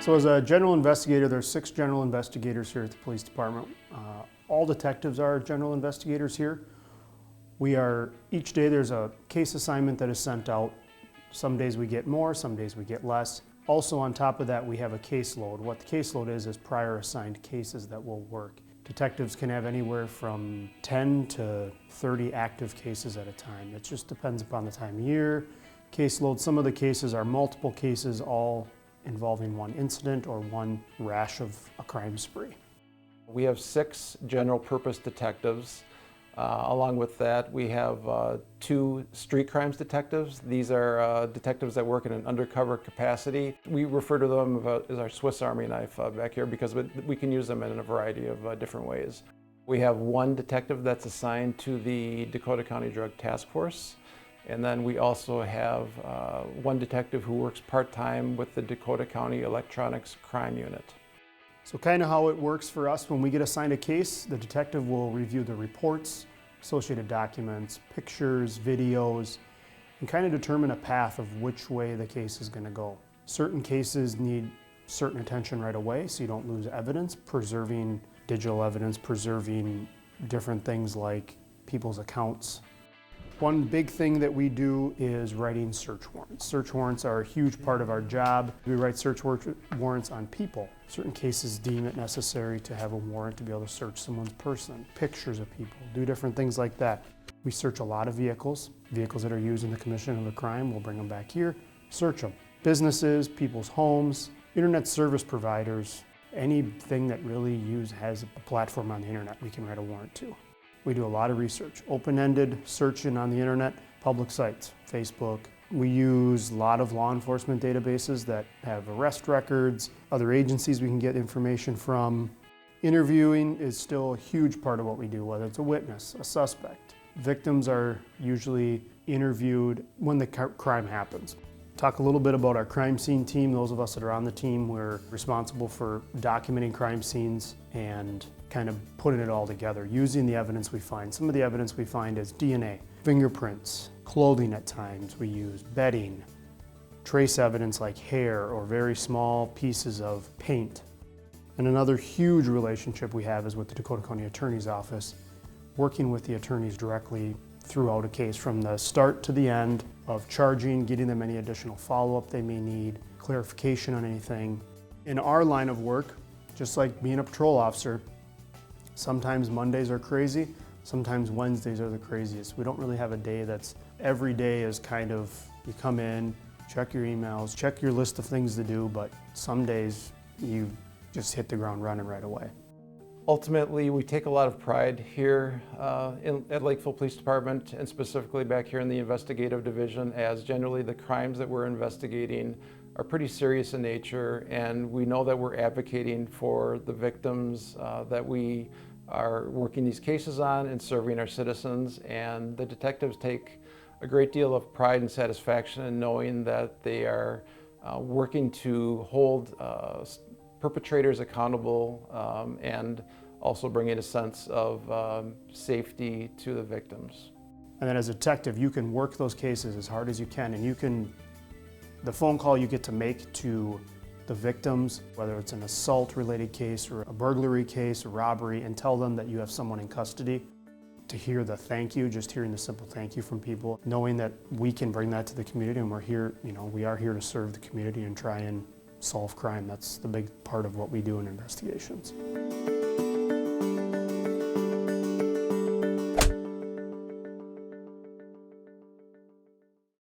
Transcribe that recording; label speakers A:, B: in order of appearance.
A: So as a general investigator, there's 6 general investigators here at the police department. All detectives are general investigators here. Each day there's a case assignment that is sent out. Some days we get more, some days we get less. Also on top of that, we have a caseload. What the caseload is prior assigned cases that will work. Detectives can have anywhere from 10 to 30 active cases at a time. It just depends upon the time of year, caseload. Some of the cases are multiple cases, all involving one incident or one rash of a crime spree.
B: We have 6 general purpose detectives. Along with that, we have 2 street crimes detectives. These are detectives that work in an undercover capacity. We refer to them as our Swiss Army knife back here because we can use them in a variety of different ways. We have 1 detective that's assigned to the Dakota County Drug Task Force. And then we also have 1 detective who works part-time with the Dakota County Electronics Crime Unit.
A: So kind of how it works for us, when we get assigned a case, the detective will review the reports, associated documents, pictures, videos, and kind of determine a path of which way the case is going to go. Certain cases need certain attention right away so you don't lose evidence, preserving digital evidence, preserving different things like people's accounts. One big thing that we do is writing search warrants. Search warrants are a huge part of our job. We write search warrants on people. Certain cases deem it necessary to have a warrant to be able to search someone's person, pictures of people, do different things like that. We search a lot of vehicles that are used in the commission of a crime. We'll bring them back here, search them. Businesses, people's homes, internet service providers, anything that really has a platform on the internet, we can write a warrant to. We do a lot of research, open-ended searching on the internet, public sites, Facebook. We use a lot of law enforcement databases that have arrest records, other agencies we can get information from. Interviewing is still a huge part of what we do, whether it's a witness, a suspect. Victims are usually interviewed when the crime happens. Talk a little bit about our crime scene team. Those of us that are on the team, we're responsible for documenting crime scenes and kind of putting it all together, using the evidence we find. Some of the evidence we find is DNA, fingerprints, clothing at times. We use bedding, trace evidence like hair or very small pieces of paint. And another huge relationship we have is with the Dakota County Attorney's Office, working with the attorneys directly throughout a case from the start to the end of charging, getting them any additional follow-up they may need, clarification on anything. In our line of work, just like being a patrol officer, sometimes Mondays are crazy, sometimes Wednesdays are the craziest. We don't really have a day every day is kind of, you come in, check your emails, check your list of things to do, but some days you just hit the ground running right away.
B: Ultimately, we take a lot of pride here at Lakeville Police Department, and specifically back here in the investigative division, as generally the crimes that we're investigating are pretty serious in nature, and we know that we're advocating for the victims that we are working these cases on and serving our citizens, and the detectives take a great deal of pride and satisfaction in knowing that they are working to hold perpetrators accountable and also bringing a sense of safety to the victims.
A: And then as a detective, you can work those cases as hard as you can, and the phone call you get to make to the victims, whether it's an assault-related case or a burglary case, a robbery, and tell them that you have someone in custody. To hear the thank you, just hearing the simple thank you from people, knowing that we can bring that to the community and we're here, we are here to serve the community and try and solve crime. That's the big part of what we do in investigations.